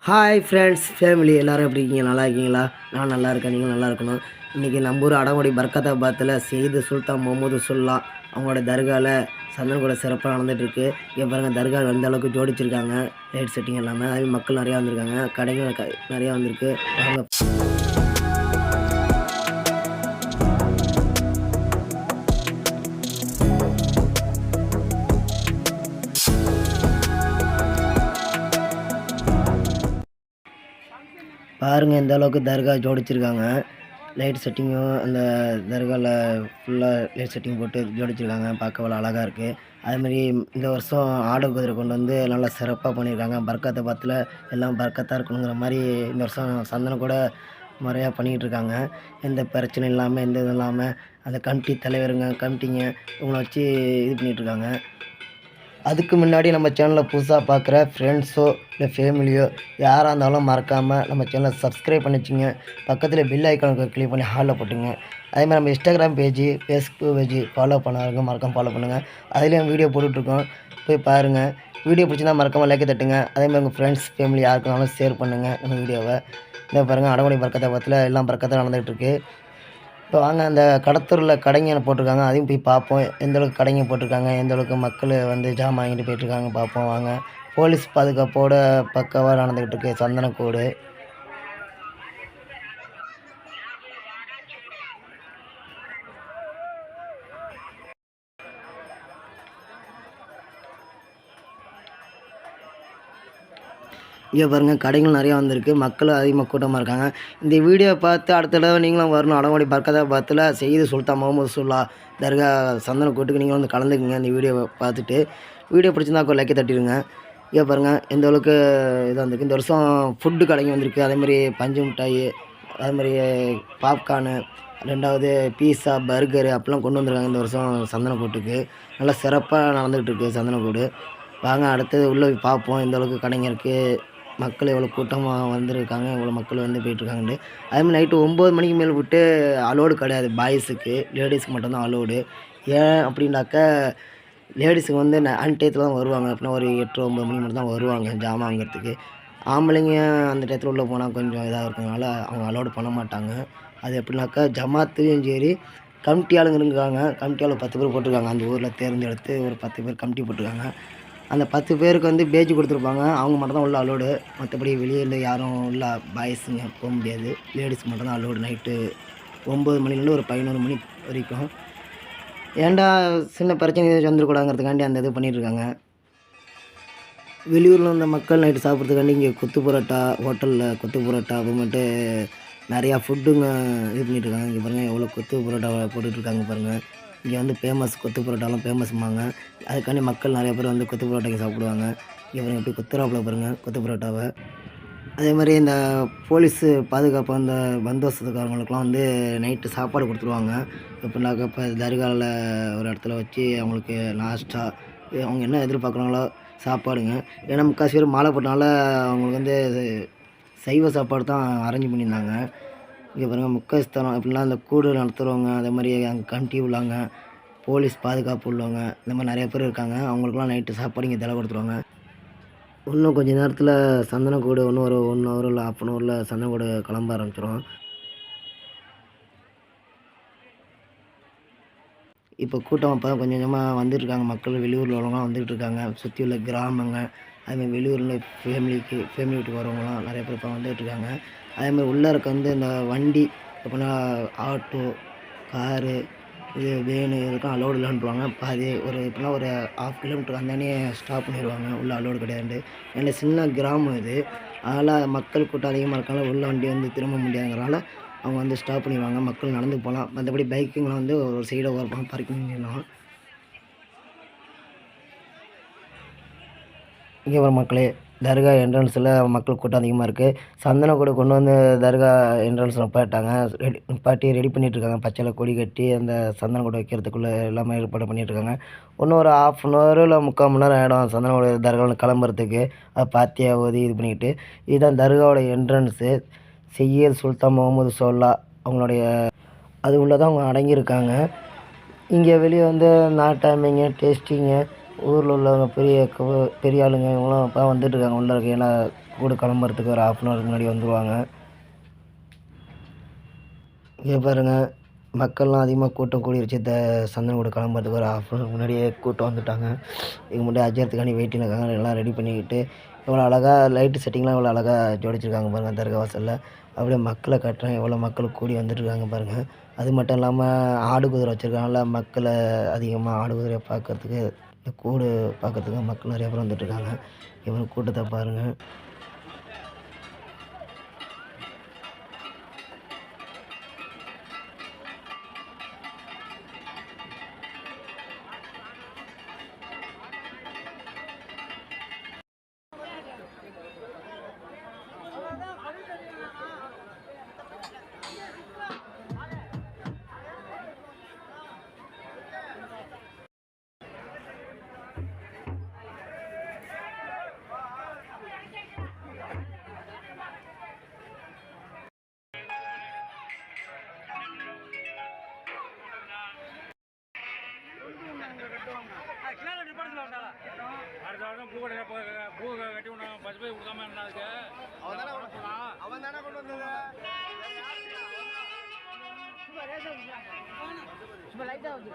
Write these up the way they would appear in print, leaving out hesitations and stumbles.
Hi friends family எல்லோரும் எப்படி இருக்கீங்க? நல்லா இருக்கீங்களா? நான் நல்லா இருக்கேன், நீங்களும் நல்லா இருக்கணும். இன்றைக்கி நம்ம ஊர் அடங்குடி பர்கத்தாபாத்தில் செய்து சுல்தான் முகமது சுல்லா அவங்களோட தர்காவில் சந்தனம் கூட சிறப்பாக நடந்துகிட்ருக்கு. இங்கே பாருங்கள், தர்கா எந்த அளவுக்கு ஜோடிச்சிருக்காங்க, லைட் செட்டிங் எல்லாமே. அதுமாதிரி மக்கள் நிறையா வந்திருக்காங்க, கடைகள் நிறையா வந்திருக்கு. அவங்க பாருங்கள் எந்த அளவுக்கு தர்கா ஜோடிச்சிருக்காங்க. லைட் செட்டிங்கும் அந்த தர்காவில் ஃபுல்லாக லைட் செட்டிங் போட்டு ஜோடிச்சிருக்காங்க. பார்க்க அவ்வளோ அழகாக இருக்குது. அதுமாதிரி இந்த வருஷம் ஆடு குதிரை கொண்டு வந்து நல்லா சிறப்பாக பண்ணியிருக்காங்க. பர்கத்தாபாத்தில் எல்லாம் பர்கத்தாக இருக்கணுங்கிற மாதிரி இந்த வருஷம் சந்தனம் கூட முறையாக பண்ணிக்கிட்டு இருக்காங்க. எந்த பிரச்சனையும் இல்லாமல், எந்த இதுவும் இல்லாமல் அந்த கமிட்டி தலைவருங்க, கமிட்டிங்க இவங்கள வச்சு இது பண்ணிகிட்ருக்காங்க. அதுக்கு முன்னாடி நம்ம சேனலை புதுசாக பார்க்குற ஃப்ரெண்ட்ஸோ இல்லை ஃபேமிலியோ யாராக இருந்தாலும் மறக்காமல் நம்ம சேனலை சப்ஸ்கிரைப் பண்ணி வச்சுங்க. பக்கத்தில் பெல் ஐக்கானுக்கு கிளிக் பண்ணி ஹாலில் போட்டுங்க. அதேமாதிரி நம்ம Instagram page, Facebook page follow பண்ணாருங்க, மறக்காமல் ஃபாலோ பண்ணுங்கள். அதுலேயும் வீடியோ போட்டுட்ருக்கோம், போய் பாருங்கள். வீடியோ பிடிச்சிருந்தா மறக்காமல் லைக்கை தட்டுங்க. அதேமாதிரி உங்கள் ஃப்ரெண்ட்ஸ் ஃபேமிலி யாருக்குனாலும் ஷேர் பண்ணுங்கள் நம்ம வீடியோவை. இதை பாருங்கள், அடங்குடி பர்கத்தாபாத்தில் எல்லாம் பர்கத்தாக நடந்துகிட்ருக்கு. இப்போ வாங்க, அந்த கடத்தூரில் கடைங்க போட்டிருக்காங்க, அதையும் போய் பார்ப்போம். எந்தளவுக்கு கடைங்க போட்டிருக்காங்க, எந்தளவுக்கு மக்கள் வந்து ஜாமான் வாங்கிட்டு போயிட்டுருக்காங்க பார்ப்போம் வாங்க. போலீஸ் பாதுகாப்போட பக்காவாக நடந்துக்கிட்டு இருக்குது சந்தனக்கூடு. இங்கே பாருங்கள், கடைகள் நிறையா வந்திருக்கு, மக்கள் அதிகமாக கூட்டமாக இருக்காங்க. இந்த வீடியோ பார்த்து அடுத்த தடவை நீங்களும் வரணும். அடங்குடி பர்கத்தாபாத்தில் செய்து சுல்தான் முகமது சுல்லா தர்கா சந்தன கூட்டுக்கு நீங்களும் வந்து கலந்துக்குங்க. இந்த வீடியோவை பார்த்துட்டு வீடியோ பிடிச்சிருந்தா ஒரு லைக்கை தட்டிடுங்க. இங்கே பாருங்கள் எந்த அளவுக்கு இதாக வந்திருக்கு. இந்த வருஷம் ஃபுட்டு கடைங்க வந்திருக்கு. அதேமாதிரி பஞ்சு மிட்டாய், அதேமாதிரி பாப்கார்னு, ரெண்டாவது பீஸா, பர்கரு அப்படிலாம் கொண்டு வந்திருக்காங்க இந்த வருஷம் சந்தன கூட்டுக்கு. நல்லா சிறப்பாக நடந்துகிட்டு இருக்குது சந்தனக்கூடு. வாங்க அடுத்தது உள்ளே போய் பார்ப்போம் எந்த அளவுக்கு கடைங்க இருக்குது, மக்கள் எவ்வளோ கூட்டமாக வந்திருக்காங்க, எவ்வளோ மக்கள் வந்து போயிட்டுருக்காங்கன்ட்டு. அதேமாதிரி நைட்டு 9 மணிக்கு மேலே விட்டு அலோடு கிடையாது பாய்ஸுக்கு, லேடிஸுக்கு மட்டும்தான் அலோடு. ஏன் அப்படின்னாக்கா, லேடிஸுக்கு வந்து அன்டயத்தில் தான் வருவாங்க. அப்படின்னா ஒரு 8 9 மணி மட்டும் தான் வருவாங்க ஜாமான் வாங்கிறதுக்கு. ஆம்பளைங்க அந்த டயத்தில் உள்ளே போனால் கொஞ்சம் இதாக இருக்கிறதுனால அவங்க அலோடு பண்ண மாட்டாங்க. அது எப்படின்னாக்கா, ஜமாத்துலேயும் சரி கமிட்டி ஆளுங்க இருக்காங்க. கமிட்டி ஆளு 10 பேர் போட்டிருக்காங்க. அந்த ஊரில் தேர்ந்தெடுத்து ஒரு 10 பேர் கமிட்டி போட்டிருக்காங்க. அந்த 10 பேருக்கு வந்து பேஜ் கொடுத்துருப்பாங்க. அவங்க மட்டும் தான் உள்ள அலோடு. மற்றபடி வெளியில் யாரும் உள்ள பாய்ஸுங்க போக முடியாது. லேடிஸ் மட்டும் தான் அலோடு. நைட்டு 9 மணிலேருந்து ஒரு 11 மணி வரைக்கும். ஏன்டா சின்ன பிரச்சனை வந்துடக்கூடாதுங்கிறதுக்காண்டி அந்த இது பண்ணிகிட்ருக்காங்க. வெளியூரில் வந்த மக்கள் நைட்டு சாப்பிட்றதுக்காண்டி இங்கே கொத்து பரோட்டா, ஹோட்டலில் கொத்து பரோட்டா அப்புறமேட்டு நிறையா ஃபுட்டுங்க இது பண்ணிகிட்ருக்காங்க. இங்கே பாருங்கள் எவ்வளோ கொத்து பரோட்டா போட்டுட்ருக்காங்க பாருங்கள். இங்கே வந்து ஃபேமஸ் கொத்து பரோட்டாலாம் ஃபேமஸ்மாங்க. அதுக்காண்டி மக்கள் நிறைய பேர் வந்து கொத்து பரோட்டாக்கு சாப்பிடுவாங்க. இங்கே பாருங்கள் எப்படி கொத்துறாப்புல பாருங்கள் கொத்து பரோட்டாவை. அதே மாதிரி இந்த போலீஸு பாதுகாப்பு அந்த பந்தோபஸ்துக்காரங்களுக்குலாம் வந்து நைட்டு சாப்பாடு கொடுத்துருவாங்க. எப்படின்னாக்கா, இப்போ தர்காவில் ஒரு இடத்துல வச்சு அவங்களுக்கு நாஸ்டா அவங்க என்ன எதிர்பார்க்குறாங்களோ சாப்பாடுங்க. ஏன்னா முக்கால்வாசி பேர் மாலை போட்டனால அவங்களுக்கு வந்து சைவ சாப்பாடு தான் அரேஞ்ச் பண்ணியிருந்தாங்க. இங்கே பாருங்கள், முக்கியஸ்தானம் எப்படின்னா அந்த கூடு நடத்துகிறவங்க, அதே மாதிரி அங்கே கமிட்டி உள்ளவங்க, போலீஸ் பாதுகாப்பு உள்ளவங்க, இந்த மாதிரி நிறைய பேர் இருக்காங்க. அவங்களுக்குலாம் நைட்டு சாப்பாடு இங்கே தலை கொடுத்துருவாங்க. இன்னும் கொஞ்சம் நேரத்தில் சந்தனக்கூடு இன்னும் ஒரு 1 ஹவர் இல்லை 1/2 அன் ஹவரில் சந்தனக்கூடு கிளம்ப ஆரம்பிச்சிடும். இப்போ கூட்டம் அப்போ தான் கொஞ்சம் கொஞ்சமாக வந்துட்டுருக்காங்க. மக்கள் வெளியூரில் உள்ளவங்களாம் வந்துகிட்டு இருக்காங்க. சுற்றி உள்ள கிராமங்க, அதுமாதிரி வெளியூரில் ஃபேமிலி வீட்டுக்கு வரவங்களாம் நிறைய பேர் இப்போ வந்துகிட்ருக்காங்க. அதேமாதிரி உள்ளே இருக்க வந்து இந்த வண்டி எப்படின்னா ஆட்டோ, காரு, இது வேனு இதுக்கெல்லாம் அலோடு இல்லைன்ட்டுருவாங்க. பாதி ஒரு எப்படின்னா ஒரு 1/2 கிலோமீட்டர் அந்தானே ஸ்டாப் பண்ணிடுவாங்க. உள்ளே அலோடு கிடையாது. ஏன்னா சின்ன கிராமம் இது, அதனால் மக்கள் கூட்டம் அதிகமாக இருக்கனால உள்ள வண்டி வந்து திரும்ப முடியாதுங்கிறனால அவங்க வந்து ஸ்டாப் பண்ணிடுவாங்க. மக்கள் நடந்து போகலாம். மற்றபடி பைக்குங்களாம் வந்து ஒரு சைடாக ஓரமாக பார்க்கிங்லாம். இங்கே வர மக்களே, தர்கா என்ட்ரன்ஸில் மக்கள் கூட்டம் அதிகமாக இருக்குது. சந்தனக்கூடு கொண்டு வந்து தர்கா என்ட்ரன்ஸில் நிப்பாட்டாங்க. நிப்பாட்டி ரெடி பண்ணிகிட்ருக்காங்க. பச்சையில் கொடி கட்டி அந்த சந்தனக்கூடு வைக்கிறதுக்குள்ளே எல்லாமே ஏற்பாடு பண்ணிகிட்ருக்காங்க. இன்னும் ஒரு 1/2 அன் ஹவர் இல்லை 3/4 மணி நேரம் ஆகிடும் சந்தனக்கூடு தர்காவில் கிளம்புறதுக்கு. பாத்தியா ஓதி இது பண்ணிக்கிட்டு. இதுதான் தர்காவோட என்ட்ரன்ஸு. செய்யது சுல்தான் முகமது சுல்லா அவங்களுடைய அது உள்ளே தான் அவங்க அடங்கியிருக்காங்க. இங்கே வெளியே வந்து நாட்டாமைங்க, டேஸ்டிங்க, ஊரில் உள்ளவங்க பெரிய ஆளுங்க இவங்களாம் இப்போ வந்துட்டுருக்காங்க உள்ளே இருக்க. ஏன்னா கூட கிளம்புறதுக்கு ஒரு 1/2 hour முன்னாடி வந்துடுவாங்க. இங்கே பாருங்கள், மக்கள்லாம் அதிகமாக கூட்டம் கூடிருச்சு. சந்தனக்கூடு கிளம்புறதுக்கு ஒரு 1/2 hour முன்னாடியே கூட்டம் வந்துட்டாங்க. இதுக்கு முன்னாடி அஜயத்துக்காண்டி வெயிட்டிங் இருக்காங்க. எல்லாம் ரெடி பண்ணிக்கிட்டு இவ்வளோ அழகாக லைட்டு செட்டிங்லாம் இவ்வளோ அழகாக ஜோடிச்சிருக்காங்க பாருங்கள். தர்கா வாசலில் அப்படியே மக்களை காட்டுறேன், எவ்வளோ மக்கள் கூடி வந்துட்டுருக்காங்க பாருங்கள். அது மட்டும் இல்லாமல் ஆடு குதிரை வச்சுருக்காங்கள, மக்களை அதிகமாக ஆடு குதிரையை பார்க்குறதுக்கு, இந்த கூடு பார்க்குறதுக்கு மக்கள் நிறைய பேர் வந்துட்டுருக்காங்க. இவ்வளோ கூட்டத்தை பாருங்கள். அடுத்த வருஷம் பூ கட்டி விட 10 பேர் கொடுக்காம இருந்தாதுக்கு அவன் தானே கொண்டு வந்தது. சும்மா லைட்டா வந்து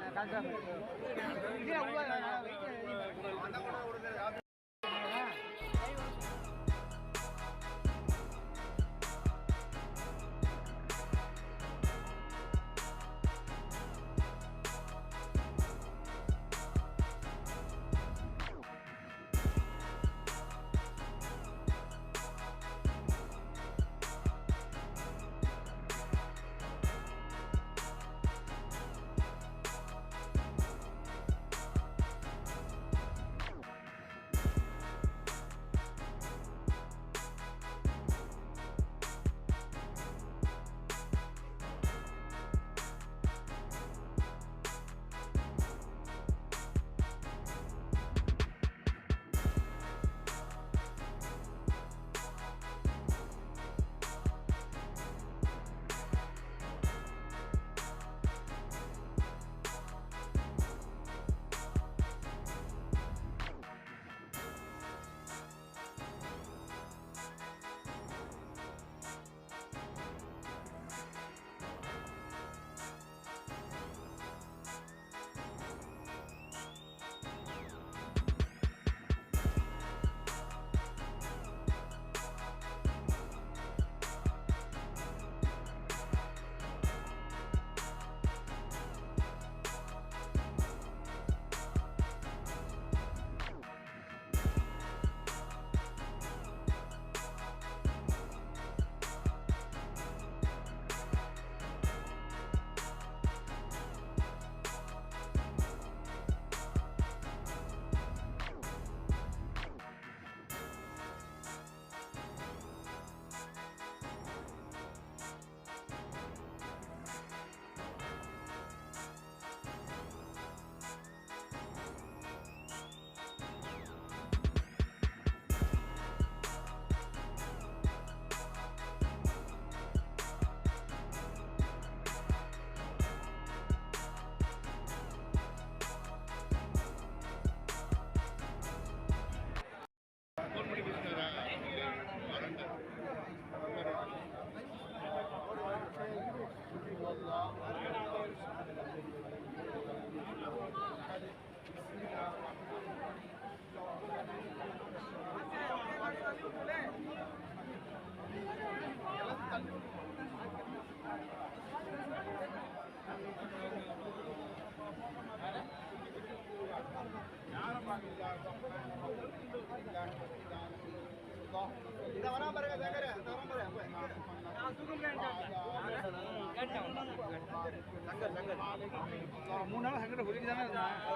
மூணு நாள் சங்கட சொல்லிட்டு தானே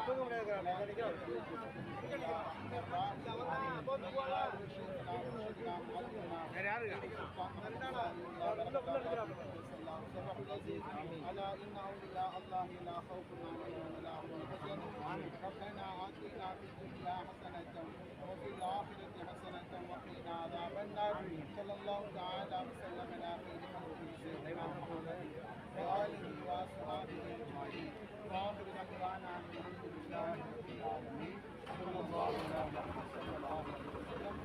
தூக்க முடியாது. வேற யாருங்க على إن أولياء الله لا خوف عليهم ولا هم يحزنون. ربنا آتنا في الدنيا حسنة وفي الآخرة حسنة وقنا عذاب النار. صلى الله تعالى وسلم على خير خلقه سيدنا محمد وآله وأصحابه أجمعين. وآخر دعوانا الحمد لله رب العالمين. صلى الله على محمد صلى الله عليه وسلم.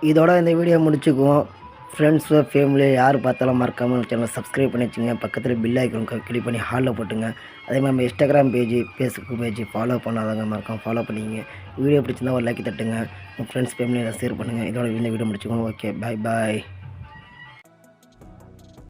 இதோட இந்த வீடியோ முடிச்சுக்குவோம். ஃப்ரெண்ட்ஸு ஃபேமிலி யார் பார்த்தாலும் மறக்காமல் சேனலை சப்ஸ்கிரைப் பண்ணி வச்சுங்க. பக்கத்தில் பில் ஐக்கான் கிளிக் பண்ணி ஹாலில் போட்டுங்க. அதே மாதிரி நம்ம Instagram page, Facebook page follow பண்ணாதவங்க மறக்காம ஃபாலோ பண்ணிங்க. வீடியோ பிடிச்சிருந்தா ஒரு லைக் தட்டுங்க. உங்கள் ஃப்ரெண்ட்ஸ் ஃபேமிலியில் ஷேர் பண்ணுங்கள். இதோட இந்த வீடியோ முடிச்சுக்கோங்க. ஓகே, பாய் பாய்.